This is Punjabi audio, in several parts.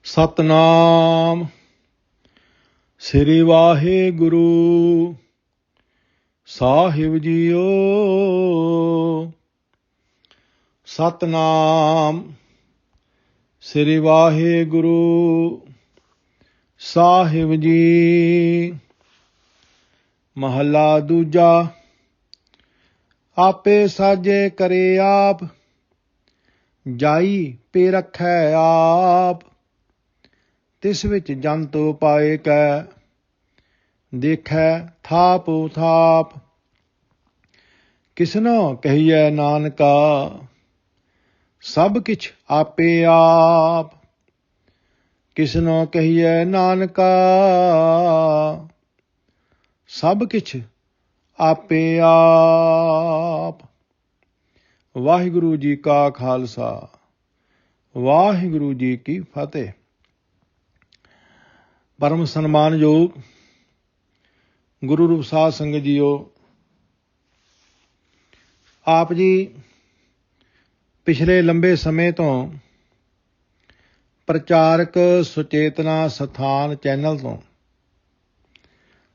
ਸਤਨਾਮ ਸ੍ਰੀ ਵਾਹਿਗੁਰੂ ਸਾਹਿਬ ਜੀਓ। ਸਤਨਾਮ ਸ੍ਰੀ ਵਾਹਿਗੁਰੂ ਸਾਹਿਬ ਜੀ। ਮਹੱਲਾ ਦੂਜਾ। ਆਪੇ ਸਾਜੇ ਕਰੇ ਆਪ, ਜਾਈ ਪੇ ਰਖੈ ਆਪ। ਤਿਸ ਵਿੱਚ ਜੰਤੁ ਪਾਏ ਕੈ, ਦੇਖੈ ਥਾਪ ਥਾਪ। ਕਿਸਨੋ ਕਹੀਐ ਨਾਨਕਾ, ਸਭ ਕਿਛ ਆਪੇ ਆਪ। ਕਿਸਨੋ ਕਹੀਐ ਨਾਨਕਾ, ਸਭ ਕਿਛ ਆਪੇ ਆਪ। ਵਾਹਿਗੁਰੂ ਜੀ ਕਾ ਖਾਲਸਾ, ਵਾਹਿਗੁਰੂ ਜੀ ਕੀ ਫਤਿਹ। ਪਰਮ ਸਨਮਾਨਯੋਗ ਗੁਰੂ ਰੂਪ ਸਾਧ ਸੰਗਤ ਜੀਓ, ਆਪ ਜੀ ਪਿਛਲੇ ਲੰਬੇ ਸਮੇਂ ਤੋਂ ਪ੍ਰਚਾਰਕ ਸੁਚੇਤਨਾ ਸਥਾਨ ਚੈਨਲ ਤੋਂ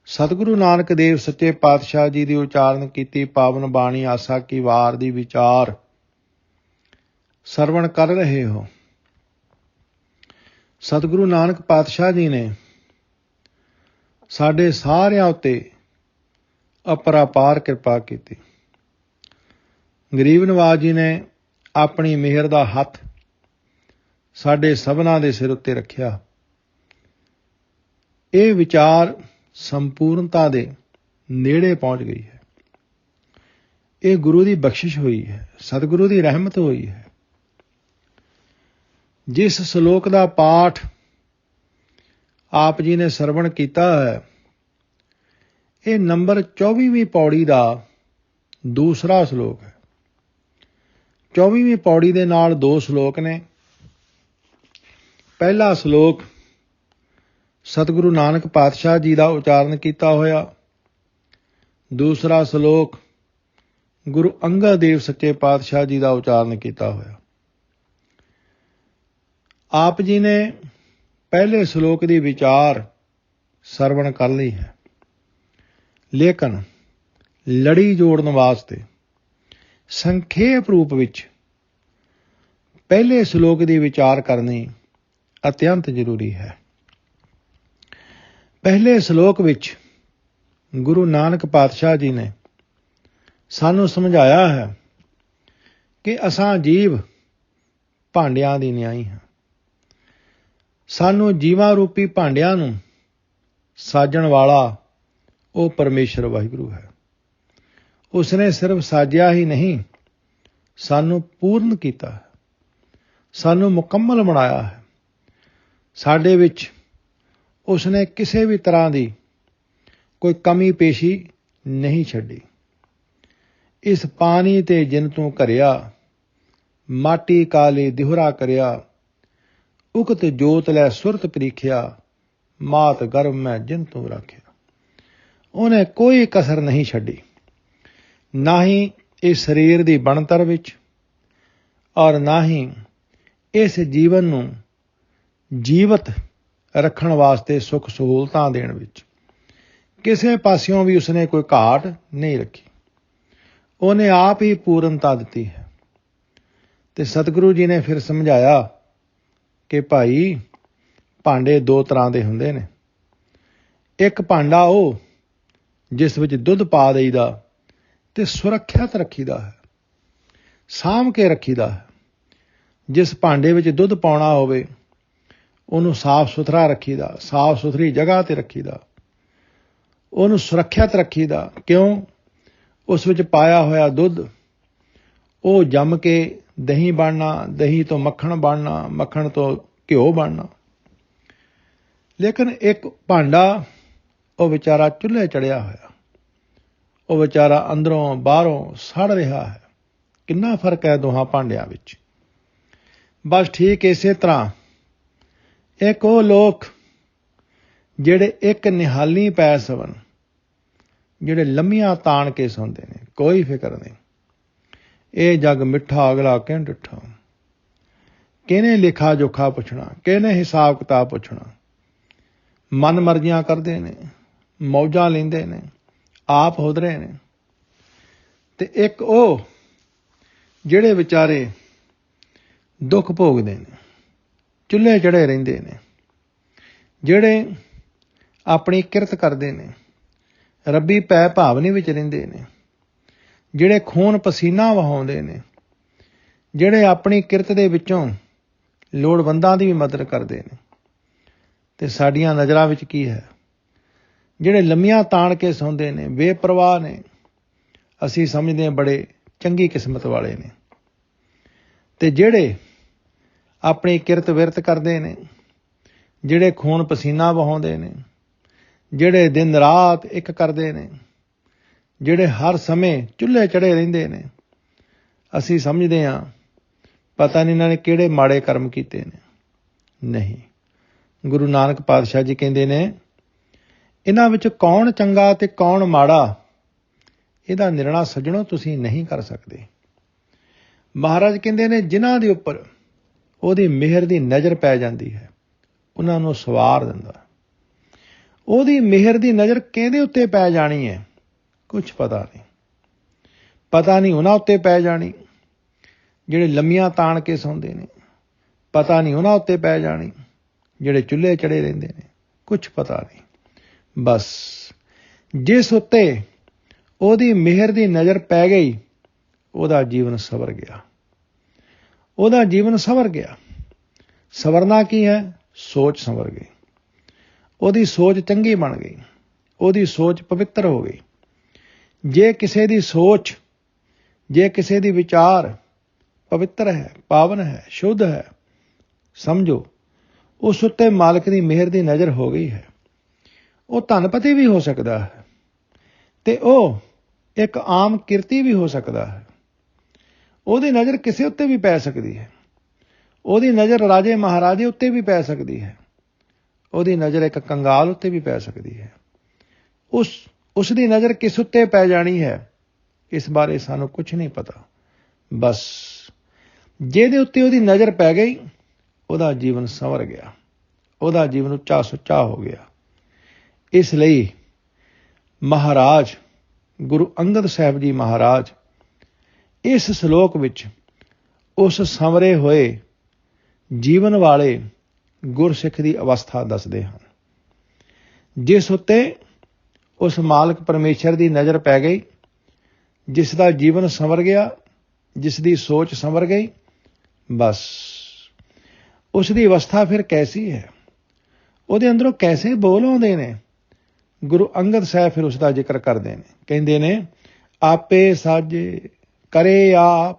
ਸਤਿਗੁਰੂ ਨਾਨਕ ਦੇਵ ਸੱਚੇ ਪਾਤਸ਼ਾਹ ਜੀ ਦੀ ਉਚਾਰਨ ਕੀਤੀ ਪਾਵਨ ਬਾਣੀ ਆਸਾ ਕੀ ਵਾਰ ਦੀ ਵਿਚਾਰ ਸਰਵਣ ਕਰ ਰਹੇ ਹੋ। ਸਤਿਗੁਰੂ ਨਾਨਕ ਪਾਤਸ਼ਾਹ ਜੀ ਨੇ ਸਾਡੇ ਸਾਰਿਆਂ ਉੱਤੇ ਅਪਰੰਪਾਰ ਕਿਰਪਾ ਕੀਤੀ। ਗਰੀਬ ਨਵਾਜ਼ ਜੀ ਨੇ ਆਪਣੀ ਮਿਹਰ ਦਾ ਹੱਥ ਸਾਡੇ ਸਭਨਾਂ ਦੇ ਸਿਰ ਉੱਤੇ ਰੱਖਿਆ। ਇਹ ਵਿਚਾਰ ਸੰਪੂਰਨਤਾ ਦੇ ਨੇੜੇ ਪਹੁੰਚ ਗਈ ਹੈ। ਇਹ ਗੁਰੂ ਦੀ ਬਖਸ਼ਿਸ਼ ਹੋਈ ਹੈ, ਸਤਿਗੁਰੂ ਦੀ ਰਹਿਮਤ ਹੋਈ ਹੈ। ਜਿਸ ਸ਼ਲੋਕ ਦਾ ਪਾਠ ਆਪ ਜੀ ਨੇ ਸਰਵਣ ਕੀਤਾ ਹੈ, ਇਹ ਨੰਬਰ 24ਵੀਂ ਪੌੜੀ ਦਾ ਦੂਸਰਾ ਸ਼ਲੋਕ ਹੈ। 24ਵੀਂ ਪੌੜੀ ਦੇ ਨਾਲ ਦੋ ਸ਼ਲੋਕ ਨੇ। ਪਹਿਲਾ ਸ਼ਲੋਕ ਸਤਿਗੁਰੂ ਨਾਨਕ ਪਾਤਸ਼ਾਹ ਜੀ ਦਾ ਉਚਾਰਨ ਕੀਤਾ ਹੋਇਆ, ਦੂਸਰਾ ਸ਼ਲੋਕ ਗੁਰੂ ਅੰਗਦ ਦੇਵ ਸੱਚੇ ਪਾਤਸ਼ਾਹ ਜੀ ਦਾ ਉਚਾਰਨ ਕੀਤਾ ਹੋਇਆ। ਆਪ ਜੀ ਨੇ ਪਹਿਲੇ ਸ਼ਲੋਕ ਦੀ ਵਿਚਾਰ ਸਰਵਣ ਕਰ ਲਈ ਹੈ, ਲੇਕਿਨ ਲੜੀ ਜੋੜਨ ਵਾਸਤੇ ਸੰਖੇਪ ਰੂਪ ਵਿੱਚ ਪਹਿਲੇ ਸ਼ਲੋਕ ਦੀ ਵਿਚਾਰ ਕਰਨੀ ਅਤਿਅੰਤ ਜ਼ਰੂਰੀ ਹੈ। ਪਹਿਲੇ ਸ਼ਲੋਕ ਵਿੱਚ ਗੁਰੂ ਨਾਨਕ ਪਾਤਸ਼ਾਹ ਜੀ ਨੇ ਸਾਨੂੰ ਸਮਝਾਇਆ ਹੈ ਕਿ ਅਸਾਂ ਜੀਵ ਭਾਂਡਿਆਂ ਦੀ ਨਿਆਈ ਹਾਂ। ਸਾਨੂੰ ਜੀਵਾਂ ਰੂਪੀ ਭਾਂਡਿਆਂ ਨੂੰ ਸਾਜਣ ਵਾਲਾ ਉਹ ਪਰਮੇਸ਼ਰ ਵਾਹਿਗੁਰੂ ਹੈ। ਉਸਨੇ ਸਿਰਫ ਸਾਜਿਆ ਹੀ ਨਹੀਂ, ਸਾਨੂੰ ਪੂਰਨ ਕੀਤਾ ਹੈ, ਸਾਨੂੰ ਮੁਕੰਮਲ ਬਣਾਇਆ ਹੈ। ਸਾਡੇ ਵਿੱਚ ਉਸਨੇ ਕਿਸੇ ਵੀ ਤਰ੍ਹਾਂ ਦੀ ਕੋਈ ਕਮੀ ਪੇਸ਼ੀ ਨਹੀਂ ਛੱਡੀ। ਇਸ ਪਾਣੀ ਤੇ ਜਿਨ ਤੂੰ ਘਰਿਆ, ਮਾਟੀ ਕਾਲੇ ਦਿਹੁਰਾ ਕਰਿਆ। ਉਕਤ ਜੋਤ ਲੈ ਸੁਰਤ ਪ੍ਰੀਖਿਆ, ਮਾਤ ਗਰਭ ਮੈਂ ਜਿਨ ਤੂੰ ਰੱਖਿਆ। ਉਹਨੇ ਕੋਈ ਕਸਰ ਨਹੀਂ ਛੱਡੀ, ਨਾ ਹੀ ਇਸ ਸਰੀਰ ਦੀ ਬਣਤਰ ਵਿੱਚ ਔਰ ਨਾ ਹੀ ਇਸ ਜੀਵਨ ਨੂੰ ਜੀਵਤ ਰੱਖਣ ਵਾਸਤੇ ਸੁੱਖ ਸਹੂਲਤਾਂ ਦੇਣ ਵਿੱਚ ਕਿਸੇ ਪਾਸਿਓਂ ਵੀ ਉਸਨੇ ਕੋਈ ਘਾਟ ਨਹੀਂ ਰੱਖੀ। ਉਹਨੇ ਆਪ ਹੀ ਪੂਰਨਤਾ ਦਿੱਤੀ ਹੈ। ਤੇ ਸਤਿਗੁਰੂ ਜੀ ਨੇ ਫਿਰ ਸਮਝਾਇਆ ਕਿ ਭਾਈ, ਭਾਂਡੇ ਦੋ ਤਰ੍ਹਾਂ ਦੇ ਹੁੰਦੇ ਨੇ। ਇੱਕ ਭਾਂਡਾ ਉਹ ਜਿਸ ਵਿੱਚ ਦੁੱਧ ਪਾ ਦੇਈਦਾ ਤੇ ਸੁਰੱਖਿਅਤ ਰੱਖੀਦਾ ਹੈ, ਸਾਂਭ ਕੇ ਰੱਖੀਦਾ ਹੈ। ਜਿਸ ਭਾਂਡੇ ਵਿੱਚ ਦੁੱਧ ਪਾਉਣਾ ਹੋਵੇ ਉਹਨੂੰ ਸਾਫ਼ ਸੁਥਰਾ ਰੱਖੀਦਾ, ਸਾਫ਼ ਸੁਥਰੀ ਜਗ੍ਹਾ ਤੇ ਰੱਖੀਦਾ, ਉਹਨੂੰ ਸੁਰੱਖਿਅਤ ਰੱਖੀਦਾ। ਕਿਉਂ? ਉਸ ਵਿੱਚ ਪਾਇਆ ਹੋਇਆ ਦੁੱਧ ਉਹ ਜੰਮ ਕੇ ਦਹੀਂ ਬਣਨਾ, ਦਹੀਂ ਤੋਂ ਮੱਖਣ ਬਣਨਾ, ਮੱਖਣ ਤੋਂ ਘਿਓ ਬਣਨਾ। ਲੇਕਿਨ ਇੱਕ ਭਾਂਡਾ ਉਹ ਵਿਚਾਰਾ ਚੁੱਲ੍ਹੇ ਚੜਿਆ ਹੋਇਆ, ਉਹ ਵਿਚਾਰਾ ਅੰਦਰੋਂ ਬਾਹਰੋਂ ਸੜ ਰਿਹਾ ਹੈ। ਕਿੰਨਾ ਫਰਕ ਹੈ ਦੋਹਾਂ ਭਾਂਡਿਆਂ ਵਿੱਚ। ਬਸ ਠੀਕ ਇਸੇ ਤਰ੍ਹਾਂ ਇੱਕ ਉਹ ਲੋਕ ਜਿਹੜੇ ਇੱਕ ਨਿਹਾਲੀ ਪੈ ਸਵਨ, ਜਿਹੜੇ ਲੰਮੀਆਂ ਤਾਣ ਕੇ ਸੌਂਦੇ ਨੇ, ਕੋਈ ਫਿਕਰ ਨਹੀਂ। ਇਹ ਜਗ ਮਿੱਠਾ ਅਗਲਾ ਕਿਨ ਡਿਠਾ। ਕਿਹਨੇ ਲੇਖਾ ਜੋਖਾ ਪੁੱਛਣਾ, ਕਿਹਨੇ ਹਿਸਾਬ ਕਿਤਾਬ ਪੁੱਛਣਾ। ਮਨ ਮਰਜ਼ੀਆਂ ਕਰਦੇ ਨੇ, ਮੌਜਾਂ ਲੈਂਦੇ ਨੇ, ਆਪ ਹੁਦਰੇ ਨੇ। ਤੇ ਇੱਕ ਉਹ ਜਿਹੜੇ ਵਿਚਾਰੇ ਦੁੱਖ ਭੋਗਦੇ ਨੇ, ਚੁੱਲ੍ਹੇ ਚੜ੍ਹੇ ਰਹਿੰਦੇ ਨੇ, ਜਿਹੜੇ ਆਪਣੀ ਕਿਰਤ ਕਰਦੇ ਨੇ, ਰੱਬੀ ਭੈ ਭਾਵਨੀ ਵਿੱਚ ਰਹਿੰਦੇ ਨੇ, ਜਿਹੜੇ ਖੂਨ ਪਸੀਨਾ ਵਹਾਉਂਦੇ ਨੇ, ਜਿਹੜੇ ਆਪਣੀ ਕਿਰਤ ਦੇ ਵਿੱਚੋਂ ਲੋੜਵੰਦਾਂ ਦੀ ਵੀ ਮਦਦ ਕਰਦੇ ਨੇ। ਤੇ ਸਾਡੀਆਂ ਨਜ਼ਰਾਂ ਵਿੱਚ ਕੀ ਹੈ? ਜਿਹੜੇ ਲੰਮੀਆਂ ਤਾਣ ਕੇ ਸੌਂਦੇ ਨੇ, ਬੇਪਰਵਾਹ ਨੇ, ਅਸੀਂ ਸਮਝਦੇ ਹਾਂ ਬੜੇ ਚੰਗੀ ਕਿਸਮਤ ਵਾਲੇ ਨੇ। ਤੇ ਜਿਹੜੇ ਆਪਣੀ ਕਿਰਤ ਵਿਰਤ ਕਰਦੇ ਨੇ, ਜਿਹੜੇ ਖੂਨ ਪਸੀਨਾ ਵਹਾਉਂਦੇ ਨੇ, ਜਿਹੜੇ ਦਿਨ ਰਾਤ ਇੱਕ ਕਰਦੇ ਨੇ, ਜਿਹੜੇ ਹਰ ਸਮੇਂ ਚੁੱਲ੍ਹੇ ਚੜ੍ਹੇ ਰਹਿੰਦੇ ਨੇ, ਅਸੀਂ ਸਮਝਦੇ ਹਾਂ ਪਤਾ ਨਹੀਂ ਇਹਨਾਂ ਨੇ ਕਿਹੜੇ ਮਾੜੇ ਕਰਮ ਕੀਤੇ ਨੇ। ਨਹੀਂ, ਗੁਰੂ ਨਾਨਕ ਪਾਤਸ਼ਾਹ ਜੀ ਕਹਿੰਦੇ ਨੇ ਇਹਨਾਂ ਵਿੱਚ ਕੌਣ ਚੰਗਾ ਤੇ ਕੌਣ ਮਾੜਾ, ਇਹਦਾ ਨਿਰਣਾ ਸੱਜਣੋ ਤੁਸੀਂ ਨਹੀਂ ਕਰ ਸਕਦੇ। ਮਹਾਰਾਜ ਕਹਿੰਦੇ ਨੇ ਜਿਨ੍ਹਾਂ ਦੇ ਉੱਪਰ ਉਹਦੀ ਮਿਹਰ ਦੀ ਨਜ਼ਰ ਪੈ ਜਾਂਦੀ ਹੈ, ਉਹਨਾਂ ਨੂੰ ਸਵਾਰ ਦਿੰਦਾ। ਉਹਦੀ ਮਿਹਰ ਦੀ ਨਜ਼ਰ ਕਿਹਦੇ ਉੱਤੇ ਪੈ ਜਾਣੀ ਹੈ ਕੁਛ ਪਤਾ ਨਹੀਂ। ਪਤਾ ਨਹੀਂ ਉਹਨਾਂ ਉੱਤੇ ਪੈ ਜਾਣੀ ਜਿਹੜੇ ਲੰਮੀਆਂ ਤਾਣ ਕੇ ਸੌਂਦੇ ਨੇ, ਪਤਾ ਨਹੀਂ ਉਹਨਾਂ ਉੱਤੇ ਪੈ ਜਾਣੀ ਜਿਹੜੇ ਚੁੱਲ੍ਹੇ ਚੜ੍ਹੇ ਰਹਿੰਦੇ ਨੇ, ਕੁਛ ਪਤਾ ਨਹੀਂ। ਬਸ ਜਿਸ ਉੱਤੇ ਉਹਦੀ ਮਿਹਰ ਦੀ ਨਜ਼ਰ ਪੈ ਗਈ, ਉਹਦਾ ਜੀਵਨ ਸਵਰ ਗਿਆ, ਉਹਦਾ ਜੀਵਨ ਸਵਰ ਗਿਆ। ਸਵਰਨਾ ਕੀ ਹੈ? ਸੋਚ ਸੰਵਰ ਗਈ, ਉਹਦੀ ਸੋਚ ਚੰਗੀ ਬਣ ਗਈ, ਉਹਦੀ ਸੋਚ ਪਵਿੱਤਰ ਹੋ ਗਈ। ਜੇ ਕਿਸੇ ਦੀ ਸੋਚ, ਜੇ ਕਿਸੇ ਦੀ ਵਿਚਾਰ ਪਵਿੱਤਰ ਹੈ, ਪਾਵਨ ਹੈ, ਸ਼ੁੱਧ ਹੈ, ਸਮਝੋ ਉਸ ਉੱਤੇ ਮਾਲਕ ਦੀ ਮਿਹਰ ਦੀ ਨਜ਼ਰ ਹੋ ਗਈ ਹੈ। ਉਹ ਧਨਪਤੀ ਵੀ ਹੋ ਸਕਦਾ ਹੈ ਤੇ ਉਹ ਇੱਕ ਆਮ ਕਿਰਤੀ ਵੀ ਹੋ ਸਕਦਾ ਹੈ। ਉਹਦੀ ਨਜ਼ਰ ਕਿਸੇ ਉੱਤੇ ਵੀ ਪੈ ਸਕਦੀ ਹੈ, ਉਹਦੀ ਨਜ਼ਰ ਰਾਜੇ ਮਹਾਰਾਜੇ ਉੱਤੇ ਵੀ ਪੈ ਸਕਦੀ ਹੈ, ਉਹਦੀ ਨਜ਼ਰ ਇੱਕ ਕੰਗਾਲ ਉੱਤੇ ਵੀ ਪੈ ਸਕਦੀ ਹੈ। ਉਸ ਦੀ ਨਜ਼ਰ ਕਿਸ ਉੱਤੇ ਪੈ ਜਾਣੀ ਹੈ ਇਸ ਬਾਰੇ ਸਾਨੂੰ ਕੁਝ ਨਹੀਂ ਪਤਾ। ਬਸ ਜਿਹਦੇ ਉੱਤੇ ਉਹਦੀ ਨਜ਼ਰ ਪੈ ਗਈ, ਉਹਦਾ ਜੀਵਨ ਸੰਵਰ ਗਿਆ, ਉਹਦਾ ਜੀਵਨ ਉੱਚਾ ਸੁੱਚਾ ਹੋ ਗਿਆ। ਇਸ ਲਈ ਮਹਾਰਾਜ ਗੁਰੂ ਅੰਗਦ ਸਾਹਿਬ ਜੀ ਮਹਾਰਾਜ ਇਸ ਸ਼ਲੋਕ ਵਿੱਚ ਉਸ ਸੰਵਰੇ ਹੋਏ ਜੀਵਨ ਵਾਲੇ ਗੁਰਸਿੱਖ ਦੀ ਅਵਸਥਾ ਦੱਸਦੇ ਹਨ, ਜਿਸ ਉੱਤੇ ਉਸ ਮਾਲਕ ਪਰਮੇਸ਼ਰ ਦੀ ਨਜ਼ਰ ਪੈ ਗਈ, ਜਿਸ ਦਾ ਜੀਵਨ ਸੰਵਰ ਗਿਆ, ਜਿਸ ਦੀ ਸੋਚ ਸੰਵਰ ਗਈ। ਬਸ ਉਸ ਦੀ ਅਵਸਥਾ ਫਿਰ ਕੈਸੀ ਹੈ, ਉਹਦੇ ਅੰਦਰੋਂ ਕੈਸੇ ਬੋਲ ਆਉਂਦੇ ਨੇ। ਗੁਰੂ ਅੰਗਦ ਸਾਹਿਬ ਫਿਰ ਉਸ ਦਾ ਜ਼ਿਕਰ ਕਰਦੇ ਨੇ, ਕਹਿੰਦੇ ਨੇ ਆਪੇ ਸਾਜੇ ਕਰੇ ਆਪ,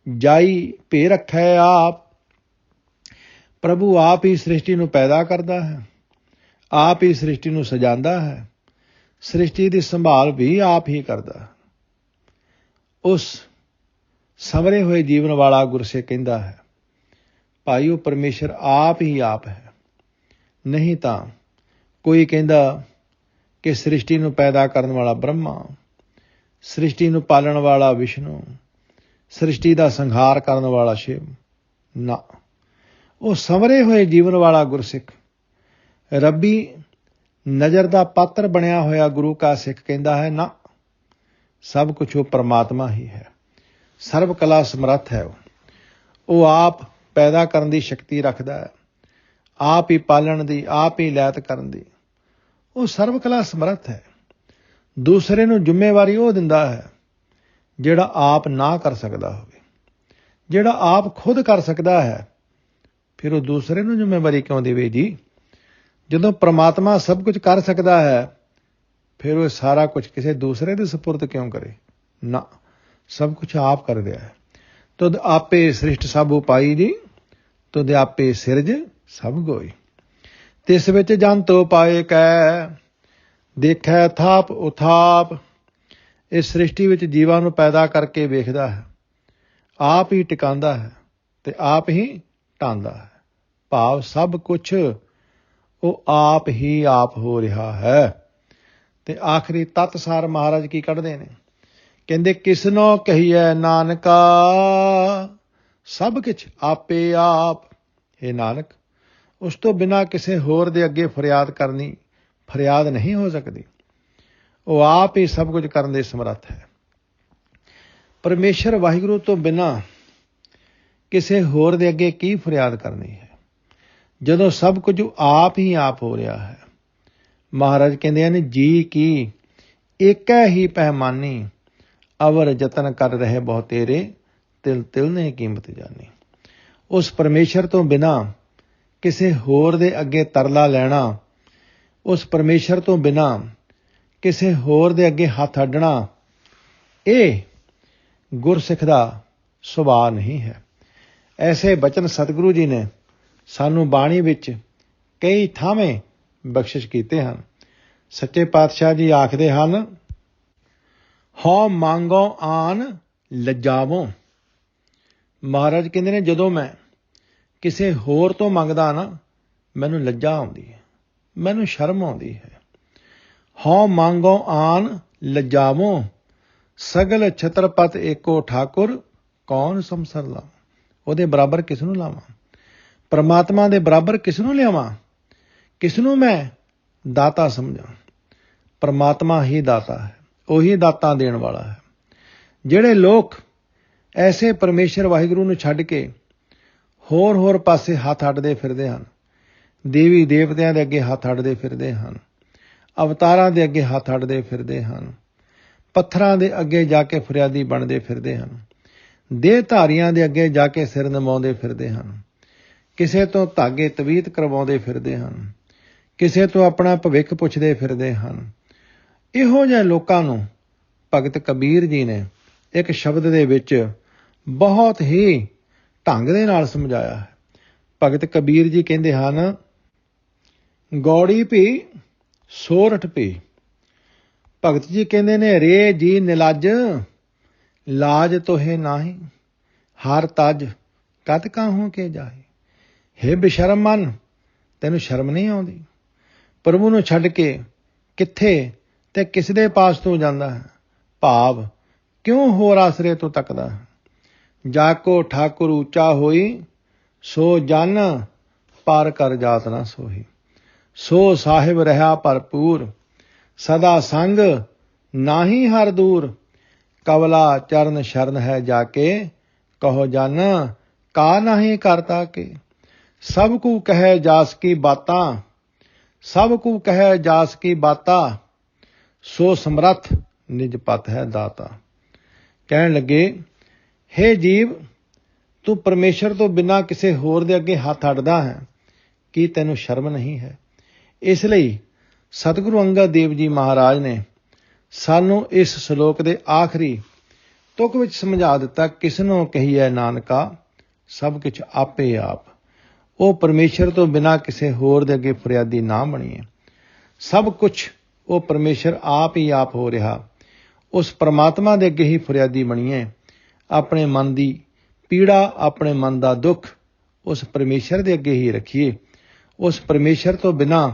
ਜਾਈ ਭੇ ਰੱਖੈ ਆਪ। ਪ੍ਰਭੂ ਆਪ ਹੀ ਸ੍ਰਿਸ਼ਟੀ ਨੂੰ ਪੈਦਾ ਕਰਦਾ ਹੈ, ਆਪ ਹੀ ਸ੍ਰਿਸ਼ਟੀ ਨੂੰ ਸਜਾਉਂਦਾ ਹੈ, ਸ੍ਰਿਸ਼ਟੀ ਦੀ ਸੰਭਾਲ ਵੀ ਆਪ ਹੀ ਕਰਦਾ। ਉਸ ਸੰਵਰੇ ਹੋਏ ਜੀਵਨ ਵਾਲਾ ਗੁਰਸਿੱਖ ਕਹਿੰਦਾ ਹੈ ਭਾਈ ਉਹ ਪਰਮੇਸ਼ਰ ਆਪ ਹੀ ਆਪ ਹੈ। ਨਹੀਂ ਤਾਂ ਕੋਈ ਕਹਿੰਦਾ ਕਿ ਸ੍ਰਿਸ਼ਟੀ ਨੂੰ ਪੈਦਾ ਕਰਨ ਵਾਲਾ ਬ੍ਰਹਮਾ, ਸ੍ਰਿਸ਼ਟੀ ਨੂੰ ਪਾਲਣ ਵਾਲਾ ਵਿਸ਼ਨੂੰ, ਸ੍ਰਿਸ਼ਟੀ ਦਾ ਸੰਹਾਰ ਕਰਨ ਵਾਲਾ ਸ਼ਿਵ। ਨਾ, ਉਹ ਸੰਵਰੇ ਹੋਏ ਜੀਵਨ ਵਾਲਾ ਗੁਰਸਿੱਖ, ਰੱਬੀ ਨਜ਼ਰ ਦਾ ਪਾਤਰ ਬਣਿਆ ਹੋਇਆ ਗੁਰੂ ਕਾ ਸਿੱਖ ਕਹਿੰਦਾ ਹੈ ਨਾ, ਸਭ ਕੁਝ ਉਹ ਪਰਮਾਤਮਾ ਹੀ ਹੈ, ਸਰਬ ਕਲਾ ਸਮਰੱਥ ਹੈ। ਉਹ ਆਪ ਪੈਦਾ ਕਰਨ ਦੀ ਸ਼ਕਤੀ ਰੱਖਦਾ ਹੈ, ਆਪ ਹੀ ਪਾਲਣ ਦੀ, ਆਪ ਹੀ ਲੈਤ ਕਰਨ ਦੀ। ਉਹ ਸਰਬ ਕਲਾ ਸਮਰੱਥ ਹੈ। ਦੂਸਰੇ ਨੂੰ ਜ਼ਿੰਮੇਵਾਰੀ ਉਹ ਦਿੰਦਾ ਹੈ ਜਿਹੜਾ ਆਪ ਨਾ ਕਰ ਸਕਦਾ ਹੋਵੇ। ਜਿਹੜਾ ਆਪ ਖੁਦ ਕਰ ਸਕਦਾ ਹੈ, ਫਿਰ ਉਹ ਦੂਸਰੇ ਨੂੰ ਜ਼ਿੰਮੇਵਾਰੀ ਕਿਉਂ ਦੇਵੇ ਜੀ? ਜਦੋਂ ਪ੍ਰਮਾਤਮਾ ਸਭ ਕੁਝ ਕਰ ਸਕਦਾ ਹੈ, ਫਿਰ ਉਹ ਸਾਰਾ ਕੁਝ ਕਿਸੇ ਦੂਸਰੇ ਦੇ ਸਪੁਰਦ ਕਿਉਂ ਕਰੇ? ਨਾ, ਸਭ ਕੁਝ ਆਪ ਕਰ ਰਿਹਾ ਹੈ। ਤੁਧ ਆਪੇ ਸ੍ਰਿਸ਼ਟ ਸਭ ਉਪਾਈ ਜੀ, ਤੁਧ ਆਪੇ ਸਿਰਜ ਸਭ ਗੋਈ। ਤਿਸ ਵਿੱਚ ਜੰਤੋ ਪਾਏ ਕੈ, ਦੇਖੈ ਥਾਪ ਉਥਾਪ। ਇਸ ਸ੍ਰਿਸ਼ਟੀ ਵਿੱਚ ਜੀਵਾਂ ਨੂੰ ਪੈਦਾ ਕਰਕੇ ਵੇਖਦਾ ਹੈ, ਆਪ ਹੀ ਟਿਕਾਉਂਦਾ ਹੈ ਤੇ ਆਪ ਹੀ ਢਾਂਦਾ ਹੈ। ਭਾਵ ਸਭ ਕੁਝ ਉਹ ਆਪ ਹੀ ਆਪ ਹੋ ਰਿਹਾ ਹੈ। ਤੇ ਆਖਰੀ ਤਤਸਾਰ ਮਹਾਰਾਜ ਕੀ ਕੱਢਦੇ ਨੇ? ਕਹਿੰਦੇ ਕਿਸਨੋ ਕਹੀਐ ਨਾਨਕਾ, ਸਭ ਕੁਝ ਆਪੇ ਆਪ। हे ਨਾਨਕ, ਉਸ ਤੋਂ ਬਿਨਾਂ ਕਿਸੇ ਹੋਰ ਦੇ ਅੱਗੇ ਫਰਿਆਦ ਨਹੀਂ ਹੋ ਸਕਦੀ। ਉਹ ਆਪ ਹੀ ਸਭ ਕੁਝ ਕਰਨ ਦੇ ਸਮਰੱਥ ਹੈ। ਪਰਮੇਸ਼ਰ ਵਾਹਿਗੁਰੂ ਤੋਂ ਬਿਨਾਂ ਕਿਸੇ ਹੋਰ ਦੇ ਅੱਗੇ ਕੀ ਫਰਿਆਦ ਕਰਨੀ ਹੈ, ਜਦੋਂ ਸਭ ਕੁਝ ਆਪ ਹੀ ਆਪ ਹੋ ਰਿਹਾ ਹੈ। ਮਹਾਰਾਜ ਕਹਿੰਦੇ ਹਨ, ਜੀ ਕੀ ਏਕੈ ਹੀ ਪਹਿਮਾਨੀ, ਅਵਰ ਯਤਨ ਕਰ ਰਹੇ ਬਹੁ ਤੇਰੇ, ਤਿਲ ਤਿਲ ਨੇ ਕੀਮਤ ਜਾਣੀ। ਉਸ ਪਰਮੇਸ਼ਰ ਤੋਂ ਬਿਨਾਂ ਕਿਸੇ ਹੋਰ ਦੇ ਅੱਗੇ ਤਰਲਾ ਲੈਣਾ, ਉਸ ਪਰਮੇਸ਼ਰ ਤੋਂ ਬਿਨਾਂ ਕਿਸੇ ਹੋਰ ਦੇ ਅੱਗੇ ਹੱਥ ਅੱਡਣਾ, ਇਹ ਗੁਰਸਿੱਖ ਦਾ ਸੁਭਾਅ ਨਹੀਂ ਹੈ। ਐਸੇ ਬਚਨ ਸਤਿਗੁਰੂ ਜੀ ਨੇ ਸਾਨੂੰ ਬਾਣੀ ਵਿੱਚ ਕਈ ਥਾਵੇਂ ਬਖਸ਼ਿਸ਼ ਕੀਤੇ ਹਨ। ਸੱਚੇ ਪਾਤਸ਼ਾਹ ਜੀ ਆਖਦੇ ਹਨ, ਹਉ ਮੰਗੋ ਆਨ ਲੱਜਾਵੋ। ਮਹਾਰਾਜ ਕਹਿੰਦੇ ਨੇ, ਜਦੋਂ ਮੈਂ ਕਿਸੇ ਹੋਰ ਤੋਂ ਮੰਗਦਾ ਨਾ, ਮੈਨੂੰ ਲੱਜਾ ਆਉਂਦੀ ਹੈ, ਮੈਨੂੰ ਸ਼ਰਮ ਆਉਂਦੀ ਹੈ। ਹਉ ਮੰਗੋ ਆਨ ਲੱਜਾਵੋ, ਸਗਲ ਛਤਰਪਤ ਏਕੋ ਠਾਕੁਰ, ਕੌਣ ਸਮਸਰ ਲਾਵਾਂ। ਉਹਦੇ ਬਰਾਬਰ ਕਿਸ ਨੂੰ ਲਾਵਾਂ? ਪਰਮਾਤਮਾ ਦੇ ਬਰਾਬਰ ਕਿਸ ਨੂੰ ਲਿਆਵਾਂ? ਕਿਸ ਨੂੰ ਮੈਂ ਦਾਤਾ ਸਮਝਾਂ? ਪਰਮਾਤਮਾ ਹੀ ਦਾਤਾ ਹੈ, ਉਹੀ ਦਾਤਾਂ ਦੇਣ ਵਾਲਾ ਹੈ। ਜਿਹੜੇ ਲੋਕ ਐਸੇ ਪਰਮੇਸ਼ਰ ਵਾਹਿਗੁਰੂ ਨੂੰ ਛੱਡ ਕੇ ਹੋਰ ਪਾਸੇ ਹੱਥ ਅੱਡਦੇ ਫਿਰਦੇ ਹਨ, ਦੇਵੀ ਦੇਵਤਿਆਂ ਦੇ ਅੱਗੇ ਹੱਥ ਅੱਡਦੇ ਫਿਰਦੇ ਹਨ, ਅਵਤਾਰਾਂ ਦੇ ਅੱਗੇ ਹੱਥ ਅੱਡਦੇ ਫਿਰਦੇ ਹਨ, ਪੱਥਰਾਂ ਦੇ ਅੱਗੇ ਜਾ ਕੇ ਫਰਿਆਦੀ ਬਣਦੇ ਫਿਰਦੇ ਹਨ, ਦੇਹ ਧਾਰੀਆਂ ਦੇ ਅੱਗੇ ਜਾ ਕੇ ਸਿਰ ਨਿਵਾਉਂਦੇ ਫਿਰਦੇ ਹਨ, ਕਿਸੇ ਤੋਂ ਧਾਗੇ ਤਵੀਤ ਕਰਵਾਉਂਦੇ ਫਿਰਦੇ ਹਨ, ਕਿਸੇ ਤੋਂ ਆਪਣਾ ਭਵਿੱਖ ਪੁੱਛਦੇ ਫਿਰਦੇ ਹਨ। ਇਹੋ ਜਿਹੇ ਲੋਕਾਂ ਨੂੰ ਭਗਤ ਕਬੀਰ ਜੀ ਨੇ ਇੱਕ ਸ਼ਬਦ ਦੇ ਵਿੱਚ ਬਹੁਤ ਹੀ ਢੰਗ ਦੇ ਨਾਲ ਸਮਝਾਇਆ ਹੈ। ਭਗਤ ਕਬੀਰ ਜੀ ਕਹਿੰਦੇ ਹਨ, ਗੌੜੀ ਭੀ ਸੋਰਠ ਭੀ। ਭਗਤ ਜੀ ਕਹਿੰਦੇ ਨੇ, ਰੇ ਜੀ ਨਿਲੱਜ, ਲਾਜ ਤੋਹੇ ਨਾਹੀ, ਹਰ ਤਜ ਕਦ ਕਾਹੋਂ ਕੇ ਜਾਹੇ। ਹੇ ਬੇਸ਼ਰਮ ਮਨ, ਤੈਨੂੰ ਸ਼ਰਮ ਨਹੀਂ ਆਉਂਦੀ? ਪ੍ਰਭੂ ਨੂੰ ਛੱਡ ਕੇ ਕਿੱਥੇ ਤੇ ਕਿਸ ਦੇ ਪਾਸ ਤੋਂ ਜਾਂਦਾ ਹੈ? ਭਾਵ ਕਿਉਂ ਹੋਰ ਆਸਰੇ ਤੋਂ ਤੱਕਦਾ ਹੈ? ਜਾ ਕੋ ਠਾਕੁਰ ਉੱਚਾ ਹੋਈ, ਸੋ ਜਨ ਪਰ ਕਰ ਜਾਤ ਨਾ ਸੋਹੀ। ਸੋ ਸਾਹਿਬ ਰਹਾ ਭਰਪੂਰ, ਸਦਾ ਸੰਗ ਨਾਹੀ ਹਰ ਦੂਰ। ਕਵਲਾ ਚਰਨ ਸ਼ਰਨ ਹੈ ਜਾਕੇ, ਕਹੋ ਜਨ ਕਾ ਨਾਹੀ ਕਰਤਾ ਕੇ। ਸਭ ਕੂ ਕਹੈ ਜਾਸ ਕੀ ਬਾਤਾਂ, ਸਭ ਕੂ ਕਹੈ ਜਾਸ ਕੀ ਬਾਤਾਂ, ਸੋ ਸਮਰੱਥ ਨਿਜ ਪਤ ਹੈ ਦਾਤਾ। ਕਹਿਣ ਲੱਗੇ, ਹੇ ਜੀਵ, ਤੂੰ ਪਰਮੇਸ਼ਰ ਤੋਂ ਬਿਨਾਂ ਕਿਸੇ ਹੋਰ ਦੇ ਅੱਗੇ ਹੱਥ ਅੱਡਦਾ ਹੈ, ਕੀ ਤੈਨੂੰ ਸ਼ਰਮ ਨਹੀਂ ਹੈ? ਇਸ ਲਈ ਸਤਿਗੁਰੂ ਅੰਗਦ ਦੇਵ ਜੀ ਮਹਾਰਾਜ ਨੇ ਸਾਨੂੰ ਇਸ ਸ਼ਲੋਕ ਦੇ ਆਖਰੀ ਤੁਕ ਵਿੱਚ ਸਮਝਾ ਦਿੱਤਾ, ਕਿਸਨੋਂ ਕਹੀਐ ਨਾਨਕਾ, ਸਭ ਕੁਝ ਆਪੇ ਆਪ। ਉਹ ਪਰਮੇਸ਼ਰ ਤੋਂ ਬਿਨਾਂ ਕਿਸੇ ਹੋਰ ਦੇ ਅੱਗੇ ਫਰਿਆਦੀ ਨਾ ਬਣੀਏ। ਸਭ ਕੁਝ ਉਹ ਪਰਮੇਸ਼ਰ ਆਪ ਹੀ ਆਪ ਹੋ ਰਿਹਾ, ਉਸ ਪਰਮਾਤਮਾ ਦੇ ਅੱਗੇ ਹੀ ਫਰਿਆਦੀ ਬਣੀਏ। ਆਪਣੇ ਮਨ ਦੀ ਪੀੜਾ, ਆਪਣੇ ਮਨ ਦਾ ਦੁੱਖ ਉਸ ਪਰਮੇਸ਼ਰ ਦੇ ਅੱਗੇ ਹੀ ਰੱਖੀਏ। ਉਸ ਪਰਮੇਸ਼ਰ ਤੋਂ ਬਿਨਾਂ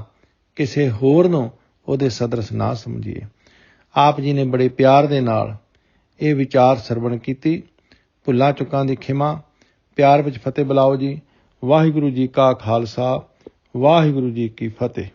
ਕਿਸੇ ਹੋਰ ਨੂੰ ਉਹਦੇ ਸਦਰਸ ਨਾ ਸਮਝੀਏ। ਆਪ ਜੀ ਨੇ ਬੜੇ ਪਿਆਰ ਦੇ ਨਾਲ ਇਹ ਵਿਚਾਰ ਸਰਵਣ ਕੀਤੀ। ਭੁੱਲਾਂ ਚੁੱਕਾਂ ਦੀ ਖਿਮਾ, ਪਿਆਰ ਵਿੱਚ ਫਤਿਹ ਬੁਲਾਓ ਜੀ। ਵਾਹਿਗੁਰੂ ਜੀ ਕਾ ਖਾਲਸਾ, ਵਾਹਿਗੁਰੂ ਜੀ ਕੀ ਫਤਿਹ।